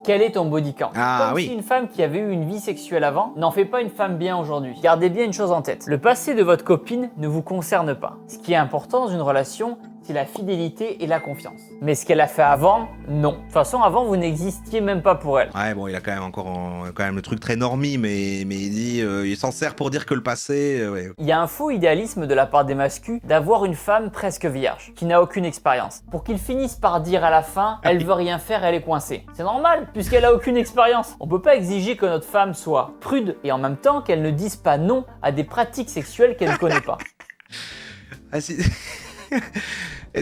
quel est ton body count? Ah Comme oui. si une femme qui avait eu une vie sexuelle avant n'en fait pas une femme bien aujourd'hui. Gardez bien une chose en tête, le passé de votre copine ne vous concerne pas. Ce qui est important dans une relation, c'est la fidélité et la confiance. Mais ce qu'elle a fait avant, non. De toute façon, avant, vous n'existiez même pas pour elle. Ouais, bon, il a quand même quand même le truc très normie, mais il dit, il s'en sert pour dire que le passé, ouais. Il y a un faux idéalisme de la part des masculins d'avoir une femme presque vierge, qui n'a aucune expérience, pour qu'ils finissent par dire à la fin, elle veut rien faire, elle est coincée. C'est normal, puisqu'elle a aucune expérience. On peut pas exiger que notre femme soit prude et en même temps qu'elle ne dise pas non à des pratiques sexuelles qu'elle ne connaît pas. Ah, si...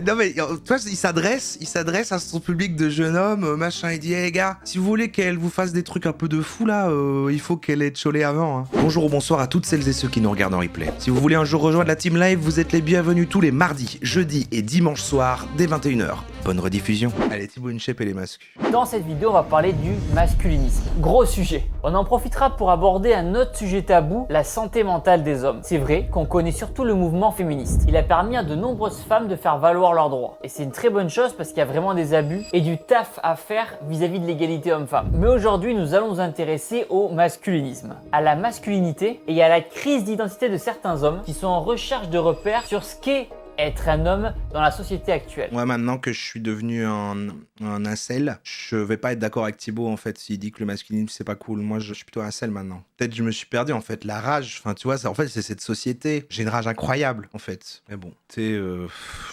Non mais toi il s'adresse à son public de jeunes hommes, machin, il dit hey, gars, si vous voulez qu'elle vous fasse des trucs un peu de fou là, il faut qu'elle ait cholé avant hein. Bonjour ou bonsoir à toutes celles et ceux qui nous regardent en replay. Si vous voulez un jour rejoindre la team live, vous êtes les bienvenus tous les mardis, jeudis et dimanches soirs dès 21h. Bonne rediffusion. Allez Thibaut InShape et les mascus. Dans cette vidéo, on va parler du masculinisme. Gros sujet. On en profitera pour aborder un autre sujet tabou, la santé mentale des hommes. C'est vrai qu'on connaît surtout le mouvement féministe. Il a permis à de nombreuses femmes de faire valoir leurs droits. Et c'est une très bonne chose parce qu'il y a vraiment des abus et du taf à faire vis-à-vis de l'égalité homme-femme. Mais aujourd'hui, nous allons nous intéresser au masculinisme, à la masculinité et à la crise d'identité de certains hommes qui sont en recherche de repères sur ce qu'est être un homme dans la société actuelle. Moi maintenant que je suis devenu un incel, je vais pas être d'accord avec Thibaut en fait s'il dit que le masculinisme c'est pas cool. Moi je suis plutôt incel maintenant. Peut-être je me suis perdu en fait, la rage, enfin tu vois, en fait c'est cette société. J'ai une rage incroyable en fait. Mais bon, tu sais,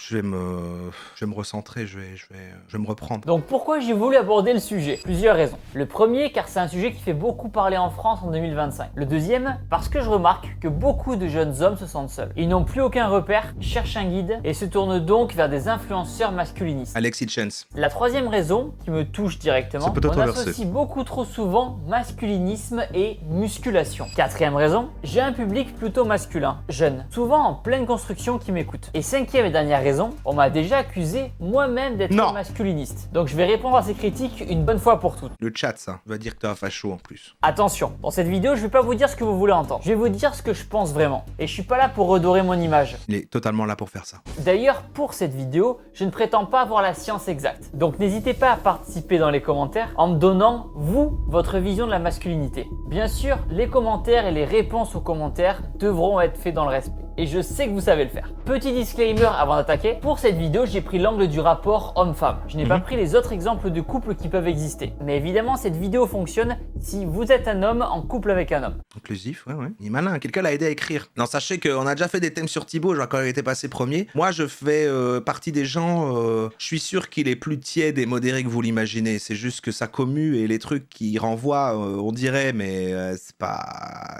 je vais me recentrer, je vais me reprendre. Donc pourquoi j'ai voulu aborder le sujet? Plusieurs raisons. Le premier, car c'est un sujet qui fait beaucoup parler en France en 2025. Le deuxième, parce que je remarque que beaucoup de jeunes hommes se sentent seuls. Ils n'ont plus aucun repère, cherchent un guide et se tournent donc vers des influenceurs masculinistes. Alexis Chance. La troisième raison, qui me touche directement, on associe beaucoup trop souvent masculinisme et musculation. Quatrième raison, j'ai un public plutôt masculin, jeune, souvent en pleine construction qui m'écoute. Et cinquième et dernière raison, on m'a déjà accusé moi-même d'être masculiniste. Donc je vais répondre à ces critiques une bonne fois pour toutes. Le chat ça, va dire que t'es un facho en plus. Attention, dans cette vidéo, je vais pas vous dire ce que vous voulez entendre. Je vais vous dire ce que je pense vraiment. Et je suis pas là pour redorer mon image. Il est totalement là pour faire ça. D'ailleurs, pour cette vidéo, je ne prétends pas avoir la science exacte. Donc n'hésitez pas à participer dans les commentaires en me donnant, vous, votre vision de la masculinité. Bien sûr, les commentaires et les réponses aux commentaires devront être faits dans le respect. Et je sais que vous savez le faire. Petit disclaimer avant d'attaquer, pour cette vidéo, j'ai pris l'angle du rapport homme-femme. Je n'ai pas pris les autres exemples de couples qui peuvent exister. Mais évidemment, cette vidéo fonctionne si vous êtes un homme en couple avec un homme. Inclusif, ouais. Il est malin, quelqu'un l'a aidé à écrire. Non, sachez qu'on a déjà fait des thèmes sur Thibaut, genre quand il était passé premier. Moi, je fais partie des gens, je suis sûr qu'il est plus tiède et modéré que vous l'imaginez. C'est juste que sa commu et les trucs qui renvoient, on dirait, mais c'est pas...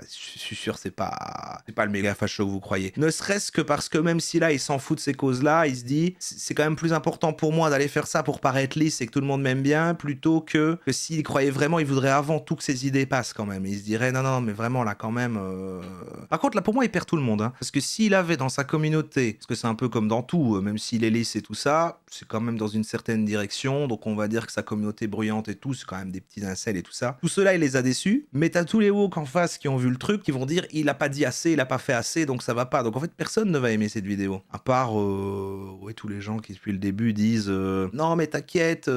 Je suis sûr, c'est pas le méga facho que vous croyez. Ne serait-ce que parce que même si là, il s'en fout de ces causes-là, il se dit, c'est quand même plus important pour moi d'aller faire ça pour paraître lisse et que tout le monde m'aime bien, plutôt que s'il croyait vraiment, il voudrait avant tout que ses idées passent quand même. Il se dirait, non, mais vraiment, là, quand même... Par contre, là, pour moi, il perd tout le monde. Hein. Parce que s'il avait dans sa communauté, parce que c'est un peu comme dans tout, même s'il est lisse et tout ça, c'est quand même dans une certaine direction, donc on va dire que sa communauté bruyante et tout, c'est quand même des petits incels et tout ça. Tout cela, il les a déçus, mais t'as tous les woke en face qui ont vu le truc, qui vont dire, il a pas dit assez, il a pas fait assez, donc ça va pas. Donc en fait, personne ne va aimer cette vidéo. À part, tous les gens qui depuis le début disent, non mais t'inquiète,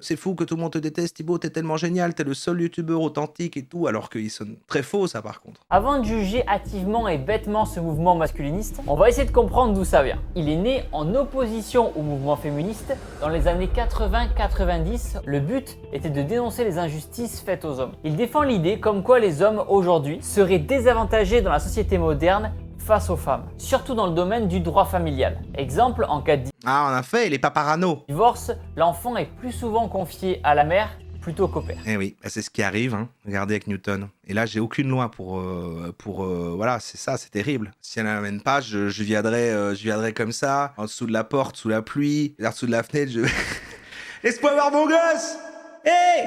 c'est fou que tout le monde te déteste, Thibaut, t'es tellement génial, t'es le seul youtubeur authentique et tout, alors qu'il sonne très faux ça par contre. Avant de juger hâtivement et bêtement ce mouvement masculiniste, on va essayer de comprendre d'où ça vient. Il est né en opposition au mouvement féministe dans les années 80-90. Le but était de dénoncer les injustices faites aux hommes. Il défend l'idée comme quoi les hommes aujourd'hui seraient désavantagés dans la société moderne face aux femmes, surtout dans le domaine du droit familial. Exemple, en cas de Ah, on a fait, il est pas parano. divorce, l'enfant est plus souvent confié à la mère plutôt qu'au père. Eh oui, c'est ce qui arrive, hein. Regardez avec Newton. Et là, j'ai aucune loi pour voilà, c'est ça, c'est terrible. Si elle n'amène pas, je viendrai comme ça, en dessous de la porte, sous la pluie, en dessous de la fenêtre, Laisse-moi voir mon gosse! Hé!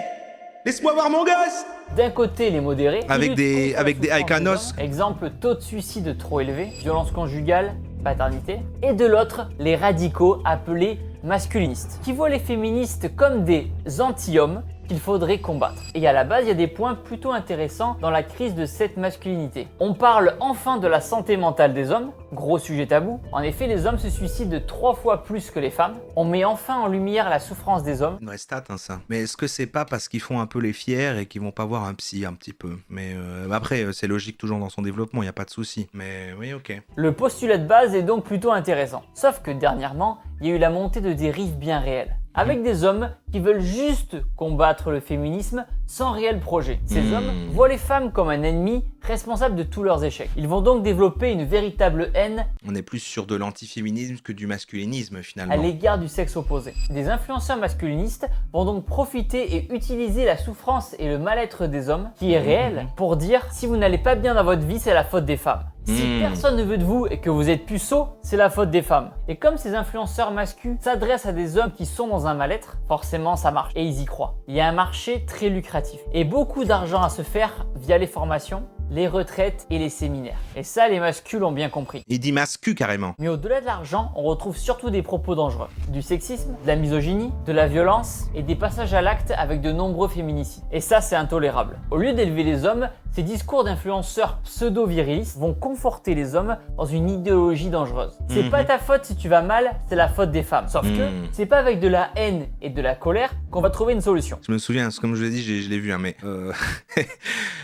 Laisse-moi voir mon gosse! D'un côté, les modérés, avec un os. Exemple, taux de suicide trop élevé, violence conjugale, paternité. Et de l'autre, les radicaux appelés masculinistes, qui voient les féministes comme des anti-hommes qu'il faudrait combattre. Et à la base, il y a des points plutôt intéressants dans la crise de cette masculinité. On parle enfin de la santé mentale des hommes, gros sujet tabou. En effet, les hommes se suicident 3 fois plus que les femmes. On met enfin en lumière la souffrance des hommes. Une vraie stat, hein, ça. Mais est-ce que c'est pas parce qu'ils font un peu les fiers et qu'ils vont pas voir un psy un petit peu? Mais après, c'est logique toujours dans son développement, il y a pas de souci. Mais oui, ok. Le postulat de base est donc plutôt intéressant. Sauf que dernièrement, il y a eu la montée de dérives bien réelles. Avec des hommes qui veulent juste combattre le féminisme sans réel projet. Ces hommes voient les femmes comme un ennemi responsable de tous leurs échecs. Ils vont donc développer une véritable haine. On est plus sur de l'antiféminisme que du masculinisme finalement. À l'égard du sexe opposé. Des influenceurs masculinistes vont donc profiter et utiliser la souffrance et le mal-être des hommes, qui est réel, pour dire si vous n'allez pas bien dans votre vie, c'est la faute des femmes. Si personne ne veut de vous et que vous êtes puceau, c'est la faute des femmes. Et comme ces influenceurs masculins s'adressent à des hommes qui sont dans un mal-être, forcément ça marche. Et ils y croient. Il y a un marché très lucratif. Et beaucoup d'argent à se faire via les formations, les retraites et les séminaires. Et ça, les masculs ont bien compris. Il dit mascu carrément. Mais au-delà de l'argent, on retrouve surtout des propos dangereux. Du sexisme, de la misogynie, de la violence et des passages à l'acte avec de nombreux féminicides. Et ça, c'est intolérable. Au lieu d'élever les hommes, ces discours d'influenceurs pseudo-virilistes vont conforter les hommes dans une idéologie dangereuse. C'est pas ta faute si tu vas mal, c'est la faute des femmes. Sauf que c'est pas avec de la haine et de la colère qu'on va trouver une solution. Je me souviens, comme je l'ai dit, je l'ai vu, hein, mais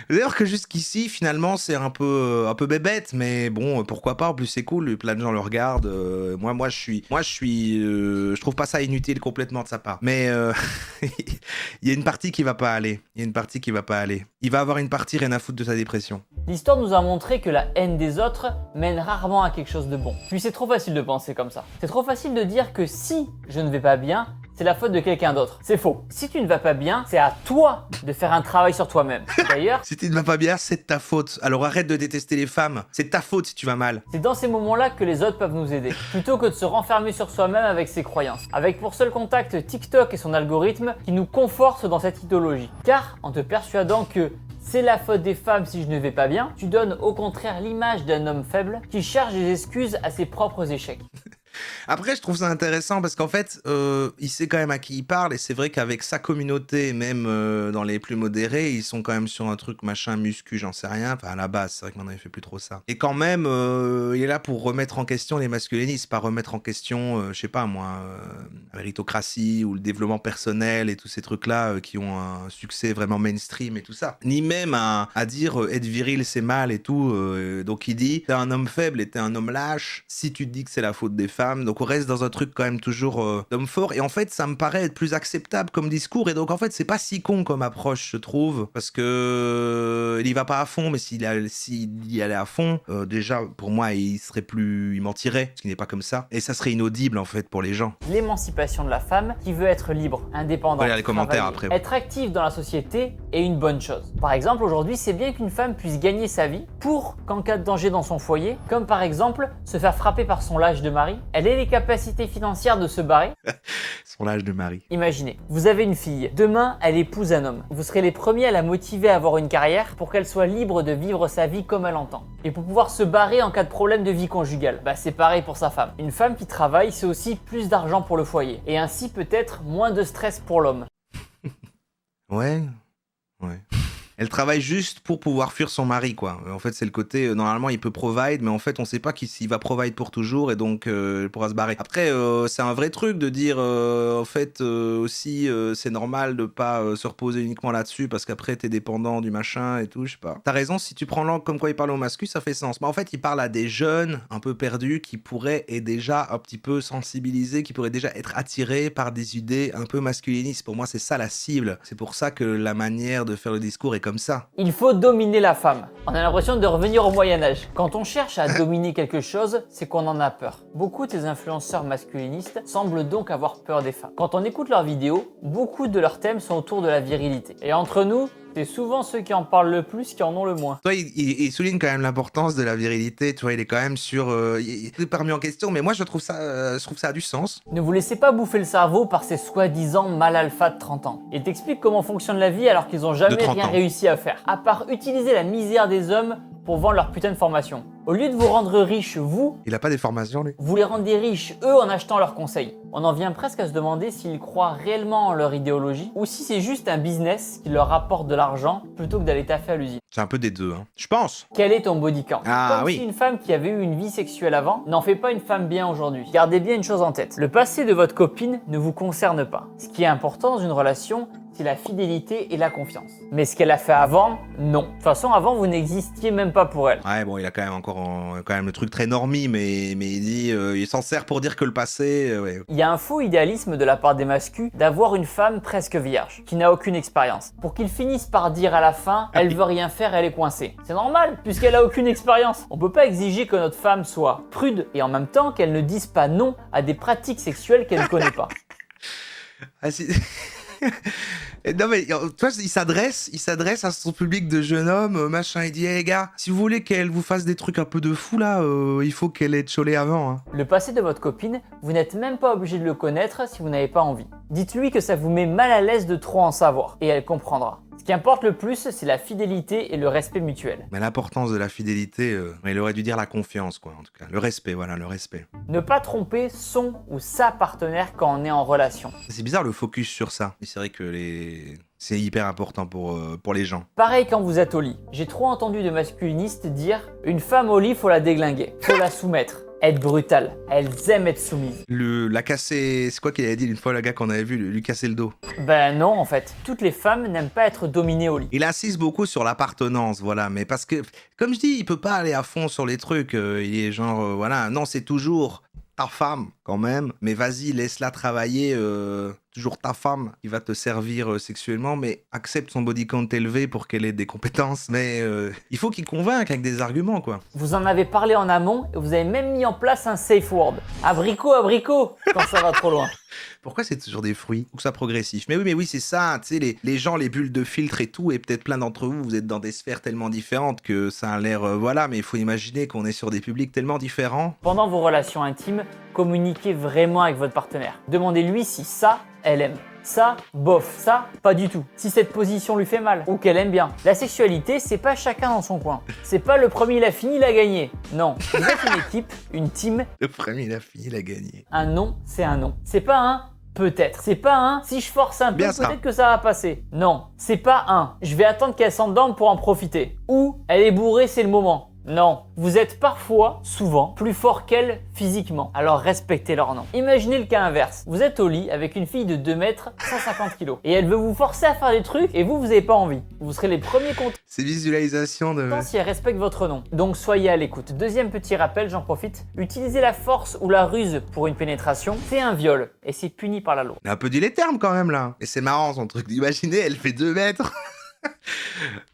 d'ailleurs que jusqu'ici, finalement, c'est un peu bébête, mais bon, pourquoi pas. En plus, c'est cool, plein de gens le regardent. Je trouve pas ça inutile complètement de sa part. Mais il y a une partie qui va pas aller. Il va avoir une partie rien à foutre de sa dépression. L'histoire nous a montré que la haine des autres mène rarement à quelque chose de bon. Puis c'est trop facile de penser comme ça. C'est trop facile de dire que si je ne vais pas bien, c'est la faute de quelqu'un d'autre. C'est faux. Si tu ne vas pas bien, c'est à toi de faire un travail sur toi-même. D'ailleurs, si tu ne vas pas bien, c'est de ta faute. Alors arrête de détester les femmes. C'est de ta faute si tu vas mal. c'est dans ces moments-là que les autres peuvent nous aider, plutôt que de se renfermer sur soi-même avec ses croyances. Avec pour seul contact TikTok et son algorithme qui nous confortent dans cette idéologie. Car en te persuadant que c'est la faute des femmes si je ne vais pas bien, tu donnes au contraire l'image d'un homme faible qui cherche des excuses à ses propres échecs. Après, je trouve ça intéressant parce qu'en fait, il sait quand même à qui il parle et c'est vrai qu'avec sa communauté, même dans les plus modérés, ils sont quand même sur un truc machin muscu, j'en sais rien. Enfin, à la base, c'est vrai que maintenant il fait plus trop ça. Et quand même, il est là pour remettre en question les masculinismes, pas remettre en question, je sais pas moi, la méritocratie ou le développement personnel et tous ces trucs-là qui ont un succès vraiment mainstream et tout ça. Ni même à dire être viril c'est mal et tout. Donc il dit, t'es un homme faible et t'es un homme lâche si tu te dis que c'est la faute des femmes. Donc on reste dans un truc quand même toujours d'homme fort. Et en fait, ça me paraît être plus acceptable comme discours. Et donc en fait, c'est pas si con comme approche, je trouve. Parce que il y va pas à fond, mais s'il y allait à fond, déjà, pour moi, il mentirait. Parce qu'il n'est pas comme ça. Et ça serait inaudible, en fait, pour les gens. L'émancipation de la femme qui veut être libre, indépendante, Regarde les commentaires après. être active dans la société est une bonne chose. Par exemple, aujourd'hui, c'est bien qu'une femme puisse gagner sa vie pour qu'en cas de danger dans son foyer, comme par exemple se faire frapper par son lâche de mari, elle ait les capacités financières de se barrer. Son lâche de mari. Imaginez, vous avez une fille, demain elle épouse un homme. Vous serez les premiers à la motiver à avoir une carrière pour qu'elle soit libre de vivre sa vie comme elle entend. Et pour pouvoir se barrer en cas de problème de vie conjugale. C'est pareil pour sa femme. Une femme qui travaille, c'est aussi plus d'argent pour le foyer. Et ainsi peut-être moins de stress pour l'homme. Ouais. Elle travaille juste pour pouvoir fuir son mari, quoi. En fait, c'est le côté, normalement, il peut provide, mais en fait, on sait pas s'il va provide pour toujours, et donc, il pourra se barrer. Après, c'est un vrai truc de dire, en fait, aussi, c'est normal de pas se reposer uniquement là-dessus, parce qu'après, t'es dépendant du machin et tout, je sais pas. T'as raison, si tu prends l'angle comme quoi il parle au masculin, ça fait sens. Mais en fait, il parle à des jeunes, un peu perdus, qui pourraient être déjà un petit peu sensibilisés, qui pourraient déjà être attirés par des idées un peu masculinistes. Pour moi, c'est ça la cible. C'est pour ça que la manière de faire le discours est comme ça. Il faut dominer la femme. On a l'impression de revenir au Moyen-Âge. Quand on cherche à dominer quelque chose, c'est qu'on en a peur. Beaucoup de ces influenceurs masculinistes semblent donc avoir peur des femmes. Quand on écoute leurs vidéos, beaucoup de leurs thèmes sont autour de la virilité. Et entre nous, c'est souvent ceux qui en parlent le plus qui en ont le moins. Toi, il souligne quand même l'importance de la virilité. Tu vois, il est quand même sur. Il est pas remis en question, mais moi, je trouve ça a du sens. Ne vous laissez pas bouffer le cerveau par ces soi-disant mal alpha de 30 ans. Ils t'expliquent comment fonctionne la vie alors qu'ils ont jamais rien réussi à faire. À part utiliser la misère des hommes pour vendre leur putain de formation. Au lieu de vous rendre riche, Il a pas des formations, lui? vous les rendez riches, eux, en achetant leurs conseils. On en vient presque à se demander s'ils croient réellement en leur idéologie ou si c'est juste un business qui leur rapporte de l'argent plutôt que d'aller taffer à l'usine. C'est un peu des deux, hein. Je pense. Quel est ton body count? Ah, Comme oui. si une femme qui avait eu une vie sexuelle avant n'en fait pas une femme bien aujourd'hui. Gardez bien une chose en tête. Le passé de votre copine ne vous concerne pas. Ce qui est important dans une relation, c'est la fidélité et la confiance. Mais ce qu'elle a fait avant, non. De toute façon, avant, vous n'existiez même pas pour elle. Ouais, bon, il a quand même quand même le truc très normie, mais il dit, il s'en sert pour dire que le passé, ouais. Il y a un faux idéalisme de la part des masculins d'avoir une femme presque vierge, qui n'a aucune expérience. Pour qu'ils finissent par dire à la fin, elle veut rien faire, elle est coincée. C'est normal, puisqu'elle a aucune expérience. On peut pas exiger que notre femme soit prude et en même temps qu'elle ne dise pas non à des pratiques sexuelles qu'elle ne connaît pas. Ah, si... Non mais toi il s'adresse à son public de jeunes hommes, machin, il dit hey, les gars, si vous voulez qu'elle vous fasse des trucs un peu de fou là, il faut qu'elle ait cholé avant, hein. Le passé de votre copine, vous n'êtes même pas obligé de le connaître si vous n'avez pas envie. Dites-lui que ça vous met mal à l'aise de trop en savoir et elle comprendra. Ce qui importe le plus, c'est la fidélité et le respect mutuel. Mais l'importance de la fidélité, il aurait dû dire la confiance quoi, en tout cas. Le respect, voilà, le respect. Ne pas tromper son ou sa partenaire quand on est en relation. C'est bizarre le focus sur ça. Mais c'est vrai que c'est hyper important pour les gens. Pareil quand vous êtes au lit. J'ai trop entendu de masculinistes dire « Une femme au lit, faut la déglinguer, faut la soumettre ». Être brutale, elles aiment être soumises. La casser, c'est quoi qu'il avait dit une fois le gars qu'on avait vu, lui casser le dos? Ben non en fait, toutes les femmes n'aiment pas être dominées au lit. Il insiste beaucoup sur l'appartenance, voilà, mais parce que, comme je dis, il peut pas aller à fond sur les trucs, il est genre, voilà, non, c'est toujours ta femme, quand même, mais vas-y, laisse-la travailler, toujours ta femme, qui va te servir sexuellement, mais accepte son body count élevé pour qu'elle ait des compétences, mais il faut qu'il convainque avec des arguments, quoi. Vous en avez parlé en amont et vous avez même mis en place un safe word. Abricot, quand ça va trop loin. Pourquoi c'est toujours des fruits? Ou que ça progressif? Mais oui, c'est ça, tu sais, les gens, les bulles de filtre et tout, et peut-être plein d'entre vous, vous êtes dans des sphères tellement différentes que ça a l'air, voilà, mais il faut imaginer qu'on est sur des publics tellement différents. Pendant vos relations intimes, communiquez vraiment avec votre partenaire. Demandez-lui si ça, elle aime. Ça, bof, ça, pas du tout. Si cette position lui fait mal ou qu'elle aime bien. La sexualité, c'est pas chacun dans son coin. C'est pas le premier il a fini, il a gagné. Non, vous êtes une équipe, une team. Le premier, il a fini, il a gagné. Un non, c'est un non. C'est pas un peut-être. C'est pas un si je force un peu, Bien ça. peut-être que ça va passer. Non, c'est pas un je vais attendre qu'elle s'endorme pour en profiter. Ou elle est bourrée, c'est le moment. Non, vous êtes parfois, souvent, plus fort qu'elle physiquement, alors respectez leur nom. Imaginez le cas inverse, vous êtes au lit avec une fille de 2 mètres, 150 kg, et elle veut vous forcer à faire des trucs et vous avez pas envie. Vous serez les premiers contents Ces visualisations de... si elle respecte votre nom. Donc soyez à l'écoute. Deuxième petit rappel, j'en profite, utiliser la force ou la ruse pour une pénétration, c'est un viol, et c'est puni par la loi. Il a un peu dit les termes quand même là. Et c'est marrant son truc d'imaginer, elle fait 2 mètres.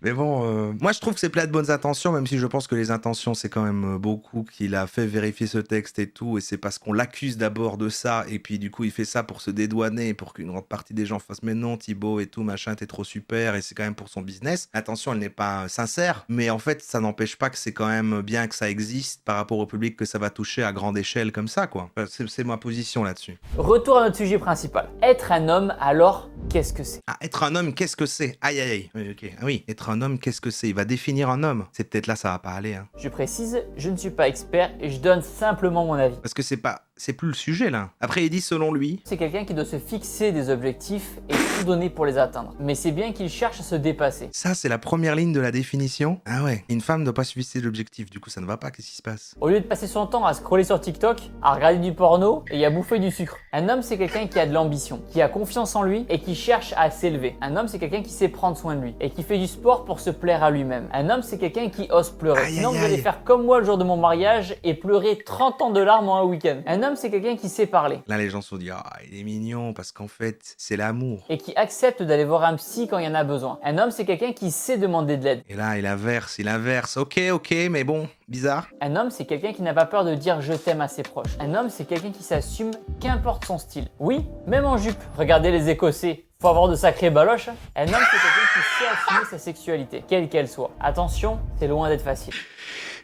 Mais bon, moi je trouve que c'est plein de bonnes intentions, même si je pense que les intentions c'est quand même beaucoup qu'il a fait vérifier ce texte et tout, et c'est parce qu'on l'accuse d'abord de ça, et puis du coup il fait ça pour se dédouaner, pour qu'une grande partie des gens fassent mais non Thibaut et tout, machin, t'es trop super, et c'est quand même pour son business. L'intention elle n'est pas sincère, mais en fait ça n'empêche pas que c'est quand même bien que ça existe par rapport au public que ça va toucher à grande échelle comme ça quoi. C'est ma position là-dessus. Retour à notre sujet principal. Être un homme, alors qu'est-ce que c'est? Ah, être un homme, qu'est-ce que c'est? Aïe aïe aïe. Oui, ok. Ah oui, être un homme, qu'est-ce que c'est? Il va définir un homme. C'est peut-être là, ça va pas aller, hein. Je précise, je ne suis pas expert et je donne simplement mon avis. Parce que c'est plus le sujet là. Après, il dit selon lui. C'est quelqu'un qui doit se fixer des objectifs et tout donner pour les atteindre. Mais c'est bien qu'il cherche à se dépasser. Ça, c'est la première ligne de la définition. Ah ouais. Une femme ne doit pas se fixer d'objectif. Du coup, ça ne va pas. Qu'est-ce qui se passe? Au lieu de passer son temps à scroller sur TikTok, à regarder du porno et à bouffer du sucre. Un homme, c'est quelqu'un qui a de l'ambition, qui a confiance en lui et qui cherche à s'élever. Un homme, c'est quelqu'un qui sait prendre soin de lui et qui fait du sport pour se plaire à lui-même. Un homme, c'est quelqu'un qui ose pleurer. Aïe, Sinon, aïe, vous allez aïe. faire comme moi le jour de mon mariage et pleurer 30 ans de larmes en un week-end. Un homme, c'est quelqu'un qui sait parler Là, les gens se sont dit, ah, il est mignon parce qu'en fait, c'est l'amour. et qui accepte d'aller voir un psy quand il y en a besoin. Un homme, c'est quelqu'un qui sait demander de l'aide. Et là, il inverse. Ok, mais bon, bizarre. Un homme, c'est quelqu'un qui n'a pas peur de dire je t'aime à ses proches. Un homme, c'est quelqu'un qui s'assume, qu'importe son style. Oui, même en jupe. Regardez les Écossais. Faut avoir de sacrées baloches. Un homme, c'est quelqu'un qui sait assumer sa sexualité, quelle qu'elle soit. Attention, c'est loin d'être facile.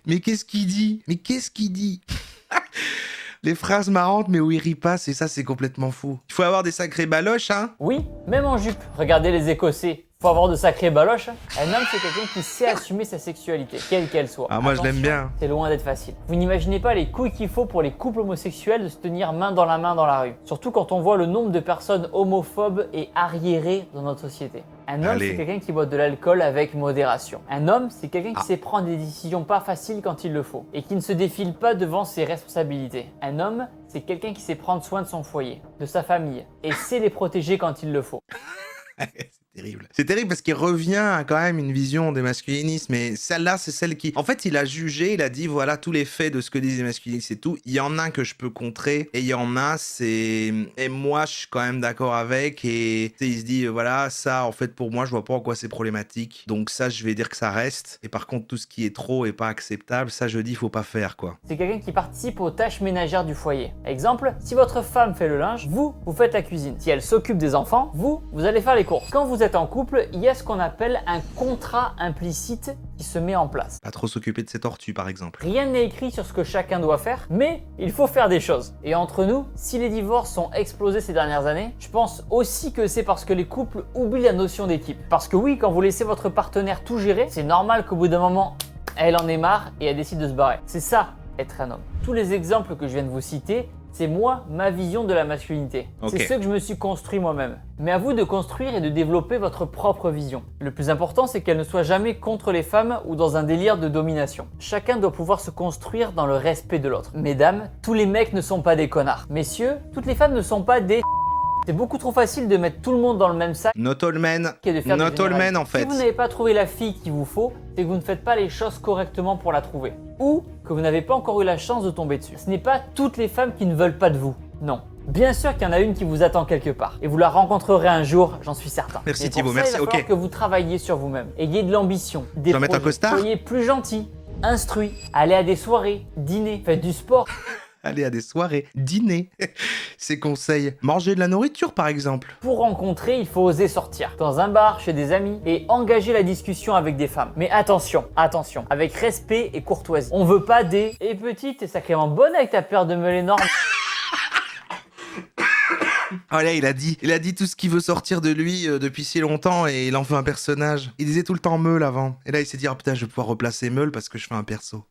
Mais qu'est-ce qu'il dit? Les phrases marrantes, mais où il rit pas, c'est ça, c'est complètement fou. Il faut avoir des sacrés baloches, hein. Oui, même en jupe. Regardez les Écossais. Faut avoir de sacrées baloches. Un homme, c'est quelqu'un qui sait assumer sa sexualité, quelle qu'elle soit. Ah, moi, je l'aime Attention, bien. c'est loin d'être facile. Vous n'imaginez pas les couilles qu'il faut pour les couples homosexuels de se tenir main dans la rue. Surtout quand on voit le nombre de personnes homophobes et arriérées dans notre société. Un homme, Allez. c'est quelqu'un qui boit de l'alcool avec modération. Un homme, c'est quelqu'un qui sait prendre des décisions pas faciles quand il le faut et qui ne se défile pas devant ses responsabilités. Un homme, c'est quelqu'un qui sait prendre soin de son foyer, de sa famille et sait les protéger quand il le faut. C'est terrible. C'est terrible parce qu'il revient à quand même une vision des masculinismes. Mais celle-là, c'est celle qui... En fait, il a jugé, il a dit, voilà, tous les faits de ce que disent les masculinistes et tout. Il y en a que je peux contrer et il y en a, c'est... Et moi, je suis quand même d'accord avec. Et tu sais, il se dit, voilà, ça, en fait, pour moi, je vois pas en quoi c'est problématique. Donc ça, je vais dire que ça reste. Et par contre, tout ce qui est trop et pas acceptable, ça, je dis, faut pas faire, quoi. C'est quelqu'un qui participe aux tâches ménagères du foyer. Exemple, si votre femme fait le linge, vous faites la cuisine. Si elle s'occupe des enfants, vous allez faire les courses. Quand vous êtes en couple, il y a ce qu'on appelle un contrat implicite qui se met en place. Pas trop s'occuper de ses tortues, par exemple. Rien n'est écrit sur ce que chacun doit faire, mais il faut faire des choses. Et entre nous, si les divorces ont explosé ces dernières années, je pense aussi que c'est parce que les couples oublient la notion d'équipe. Parce que oui, quand vous laissez votre partenaire tout gérer, c'est normal qu'au bout d'un moment, elle en ait marre et elle décide de se barrer. C'est ça, être un homme. Tous les exemples que je viens de vous citer, c'est moi, ma vision de la masculinité. Ok. C'est ce que je me suis construit moi-même. Mais à vous de construire et de développer votre propre vision. Le plus important, c'est qu'elle ne soit jamais contre les femmes ou dans un délire de domination. Chacun doit pouvoir se construire dans le respect de l'autre. Mesdames, tous les mecs ne sont pas des connards. Messieurs, toutes les femmes ne sont pas des... C'est beaucoup trop facile de mettre tout le monde dans le même sac Not all men. et de faire des Not all men, généralités. en fait. Si vous n'avez pas trouvé la fille qu'il vous faut, c'est que vous ne faites pas les choses correctement pour la trouver. Ou que vous n'avez pas encore eu la chance de tomber dessus. Ce n'est pas toutes les femmes qui ne veulent pas de vous. Non. Bien sûr qu'il y en a une qui vous attend quelque part. Et vous la rencontrerez un jour, j'en suis certain. Merci Mais pour Thibaut, ça, merci, il va falloir ok. que vous travailliez sur vous-même. Ayez de l'ambition, des dois mettre un projets. costard Soyez plus gentil, instruit, allez à des soirées, dîner, faites du sport. Aller à des soirées, dîner. Ses conseils. Manger de la nourriture, par exemple. Pour rencontrer, il faut oser sortir. Dans un bar, chez des amis, et engager la discussion avec des femmes. Mais attention, attention, avec respect et courtoisie. On veut pas des « Et petite, t'es sacrément bonne avec ta paire de meule énorme ». Oh là, il a dit tout ce qu'il veut sortir de lui depuis si longtemps et il en fait un personnage. Il disait tout le temps meule avant. Et là, il s'est dit, ah putain, je vais pouvoir replacer meule parce que je fais un perso.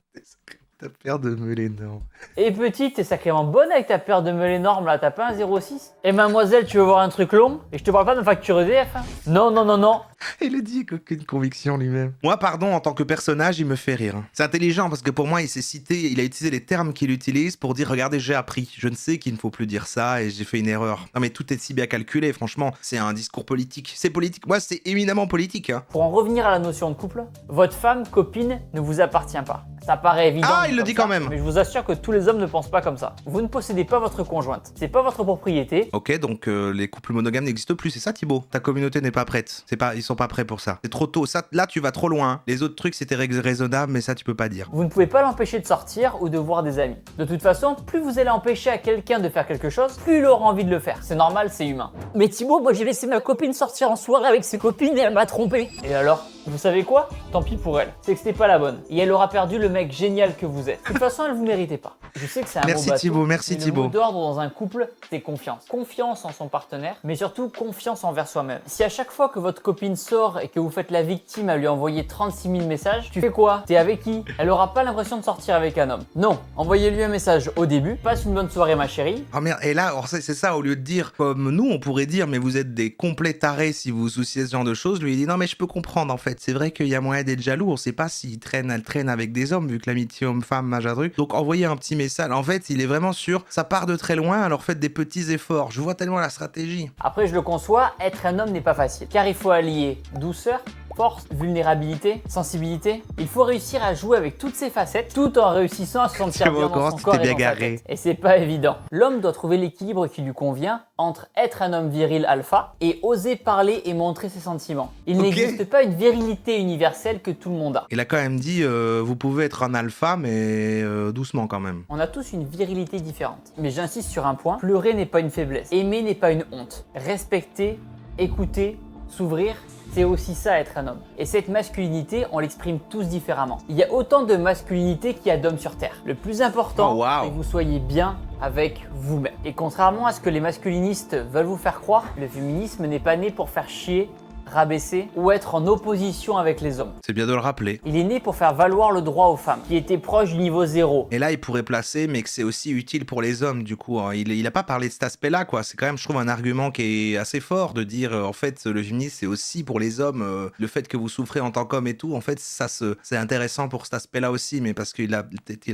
Ta paire de meule énorme. Et petite, t'es sacrément bonne avec ta paire de meule énorme là, t'as pas un 06 ? Et mademoiselle, tu veux voir un truc long ? Et je te parle pas de facture EDF hein ? Non, non, non, non. Il a dit avec aucune conviction lui-même. Moi, pardon, en tant que personnage, il me fait rire. C'est intelligent parce que pour moi, il s'est cité, il a utilisé les termes qu'il utilise pour dire, regardez, j'ai appris. Je ne sais qu'il ne faut plus dire ça et j'ai fait une erreur. Non mais tout est si bien calculé, franchement. C'est un discours politique. C'est politique. Moi, c'est éminemment politique. Hein. Pour en revenir à la notion de couple, votre femme, copine, ne vous appartient pas. Ça paraît évident. Ah, il le comme dit ça, quand même. Mais je vous assure que tous les hommes ne pensent pas comme ça. Vous ne possédez pas votre conjointe. C'est pas votre propriété. Ok, donc les couples monogames n'existent plus, c'est ça Thibaut? Ta communauté n'est pas prête. Ils sont pas prêts pour ça. C'est trop tôt. Ça, là, tu vas trop loin. Les autres trucs, c'était raisonnable, mais ça, tu peux pas dire. Vous ne pouvez pas l'empêcher de sortir ou de voir des amis. De toute façon, plus vous allez empêcher à quelqu'un de faire quelque chose, plus il aura envie de le faire. C'est normal, c'est humain. Mais Thibaut, moi j'ai laissé ma copine sortir en soirée avec ses copines et elle m'a trompé. Et alors? Vous savez quoi? Tant pis pour elle. C'est que c'était pas la bonne. Et elle aura perdu le mec génial que vous êtes. De toute façon, elle vous méritez pas. Je sais que c'est un Merci mot bateau, Thibaut, merci mais le Thibaut. mot d'ordre dans un couple, c'est confiance. Confiance en son partenaire, mais surtout confiance envers soi-même. Si à chaque fois que votre copine sort et que vous faites la victime à lui envoyer 36 000 messages, tu fais quoi? T'es avec qui? Elle aura pas l'impression de sortir avec un homme. Non, envoyez-lui un message au début. Passe une bonne soirée ma chérie. Oh merde, et là, alors c'est ça, au lieu de dire comme nous, on pourrait dire, mais vous êtes des complets tarés si vous vous souciez de ce genre de choses, lui il dit non mais je peux comprendre en fait, c'est vrai qu'il y a moyen d'être jaloux, on sait pas s'il traîne, elle traîne avec des hommes, vu que l'amitié homme-femme, machin truc, donc envoyez un petit message, en fait il est vraiment sûr, ça part de très loin, alors faites des petits efforts, je vois tellement la stratégie. Après, je le conçois, être un homme n'est pas facile. Car il faut allier douceur, force, vulnérabilité, sensibilité. Il faut réussir à jouer avec toutes ces facettes tout en réussissant à se sentir bien dans son corps et dans sa tête. Et c'est pas évident. L'homme doit trouver l'équilibre qui lui convient entre être un homme viril alpha et oser parler et montrer ses sentiments. Il n'existe pas une virilité universelle que tout le monde a. Il a quand même dit, vous pouvez être un alpha, mais doucement quand même. On a tous une virilité différente. Mais j'insiste sur un point, pleurer n'est pas une faiblesse. Aimer n'est pas une honte. Respecter, écouter, s'ouvrir, c'est aussi ça être un homme. Et cette masculinité, on l'exprime tous différemment. Il y a autant de masculinité qu'il y a d'hommes sur Terre. Le plus important, c'est que vous soyez bien avec vous-même. Et contrairement à ce que les masculinistes veulent vous faire croire, le féminisme n'est pas né pour faire chier, rabaisser ou être en opposition avec les hommes. C'est bien de le rappeler. Il est né pour faire valoir le droit aux femmes, qui était proche du niveau 0. Et là, il pourrait placer, mais que c'est aussi utile pour les hommes, du coup. Hein. Il a pas parlé de cet aspect-là, quoi. C'est quand même, je trouve, un argument qui est assez fort de dire, en fait, le féminisme, c'est aussi pour les hommes. Le fait que vous souffrez en tant qu'homme et tout, en fait, c'est intéressant pour cet aspect-là aussi, mais parce qu'il a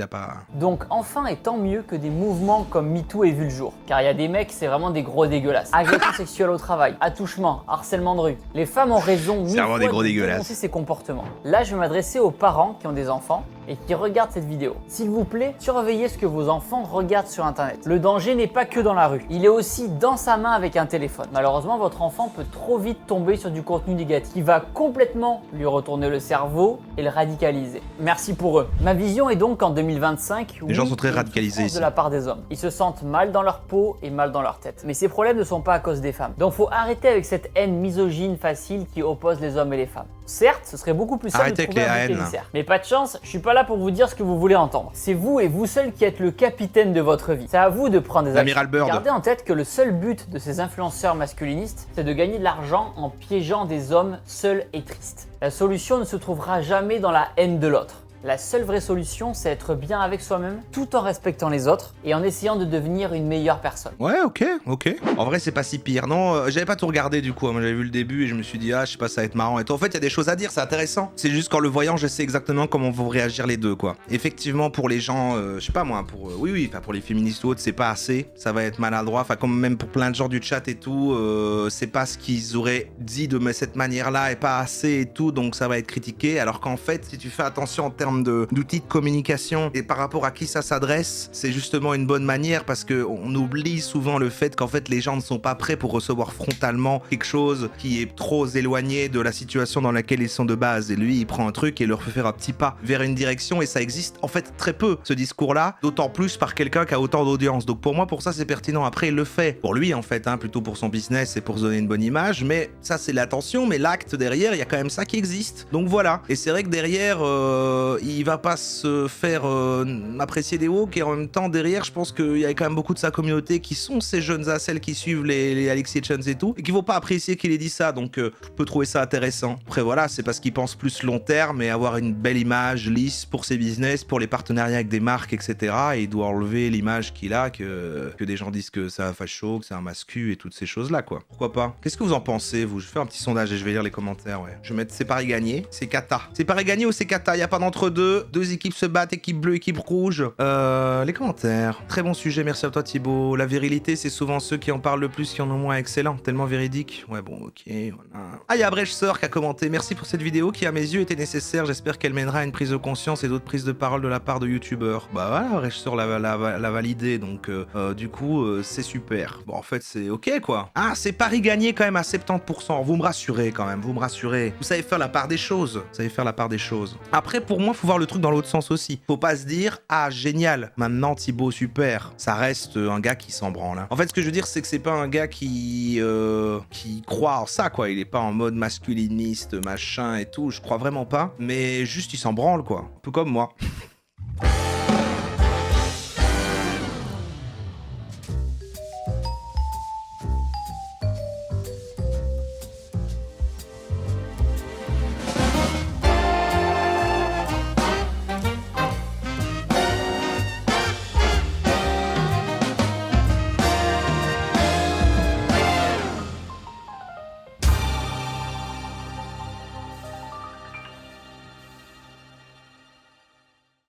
pas... Donc enfin, et tant mieux que des mouvements comme MeToo aient vu le jour. Car il y a des mecs, c'est vraiment des gros dégueulasses. Agression sexuelle au travail, attouchement, harcèlement de rue. Les femmes ont raison mille fois des gros de dégueulasses. dénoncer ces comportements. Là, je vais m'adresser aux parents qui ont des enfants et qui regardent cette vidéo. S'il vous plaît, surveillez ce que vos enfants regardent sur internet. Le danger n'est pas que dans la rue, il est aussi dans sa main avec un téléphone. Malheureusement, votre enfant peut trop vite tomber sur du contenu négatif qui va complètement lui retourner le cerveau et le radicaliser. Merci pour eux. Ma vision est donc qu'en 2025, Les gens sont très radicalisés ici. de la part des hommes. Ils se sentent mal dans leur peau et mal dans leur tête. Mais ces problèmes ne sont pas à cause des femmes. Donc faut arrêter avec cette haine misogyne facile qui oppose les hommes et les femmes. Certes, ce serait beaucoup plus simple Arrêtez de trouver avec un les bouc haines, émissaire. Mais pas de chance, je suis pas là pour vous dire ce que vous voulez entendre. C'est vous et vous seul qui êtes le capitaine de votre vie. C'est à vous de prendre des actions. L'amiral Bird. Gardez en tête que le seul but de ces influenceurs masculinistes, c'est de gagner de l'argent en piégeant des hommes seuls et tristes. La solution ne se trouvera jamais dans la haine de l'autre. La seule vraie solution, c'est être bien avec soi-même, tout en respectant les autres et en essayant de devenir une meilleure personne. Ouais, ok. En vrai, c'est pas si pire. Non, j'avais pas tout regardé du coup. Moi, j'avais vu le début et je me suis dit, ah, je sais pas, ça va être marrant et tout. En fait, il y a des choses à dire, c'est intéressant. C'est juste qu'en le voyant, je sais exactement comment vont réagir les deux, quoi. Effectivement, pour les gens, je sais pas moi, pour les féministes ou autres, c'est pas assez. Ça va être maladroit. Enfin, comme même pour plein de gens du chat et tout, c'est pas ce qu'ils auraient dit de cette manière-là et pas assez et tout. Donc, ça va être critiqué. Alors qu'en fait, si tu fais attention en termes d'outils de communication et par rapport à qui ça s'adresse, c'est justement une bonne manière parce que on oublie souvent le fait qu'en fait les gens ne sont pas prêts pour recevoir frontalement quelque chose qui est trop éloigné de la situation dans laquelle ils sont de base. Et lui, il prend un truc et leur fait faire un petit pas vers une direction et ça existe en fait très peu ce discours-là, d'autant plus par quelqu'un qui a autant d'audience. Donc pour moi, pour ça, c'est pertinent. Après, il le fait pour lui en fait, hein, plutôt pour son business et pour se donner une bonne image. Mais ça, c'est l'attention. Mais l'acte derrière, il y a quand même ça qui existe. Donc voilà. Et c'est vrai que derrière, il va pas se faire apprécier des woke et en même temps derrière je pense qu'il y a quand même beaucoup de sa communauté qui sont ces jeunes acels qui suivent les Alexis Chance et tout et qui vont pas apprécier qu'il ait dit ça, donc je peux trouver ça intéressant. Après voilà, c'est parce qu'il pense plus long terme et avoir une belle image lisse pour ses business, pour les partenariats avec des marques, etc. Et il doit enlever l'image qu'il a, que des gens disent que c'est un facho, que c'est un mascu et toutes ces choses là, quoi. Pourquoi pas? Qu'est-ce que vous en pensez, vous? Je fais un petit sondage et je vais lire les commentaires. Ouais, je vais mettre c'est Paris gagné, c'est Kata. C'est Paris gagné ou c'est Kata? Il y a pas d'entre deux. Deux équipes se battent, équipe bleue, équipe rouge. Les commentaires. Très bon sujet, merci à toi Thibaut. La virilité, c'est souvent ceux qui en parlent le plus qui en ont moins. Excellent, tellement véridique. Ouais, bon, ok, voilà. Ah, il y a Brechsor qui a commenté. Merci pour cette vidéo qui, à mes yeux, était nécessaire. J'espère qu'elle mènera à une prise de conscience et d'autres prises de parole de la part de youtubeurs. Bah voilà, Brechsor l'a validé, donc du coup, c'est super. Bon, en fait, c'est ok, quoi. Ah, c'est Paris gagné quand même à 70%. Vous me rassurez quand même, vous me rassurez. Vous savez faire la part des choses. Vous savez faire la part des choses. Après, pour moi, faut voir le truc dans l'autre sens aussi. Faut pas se dire, ah, génial, maintenant Thibaut, super. Ça reste un gars qui s'en branle. Hein. En fait, ce que je veux dire, c'est que c'est pas un gars qui croit en ça, quoi. Il est pas en mode masculiniste, machin et tout. Je crois vraiment pas. Mais juste, il s'en branle, quoi. Un peu comme moi.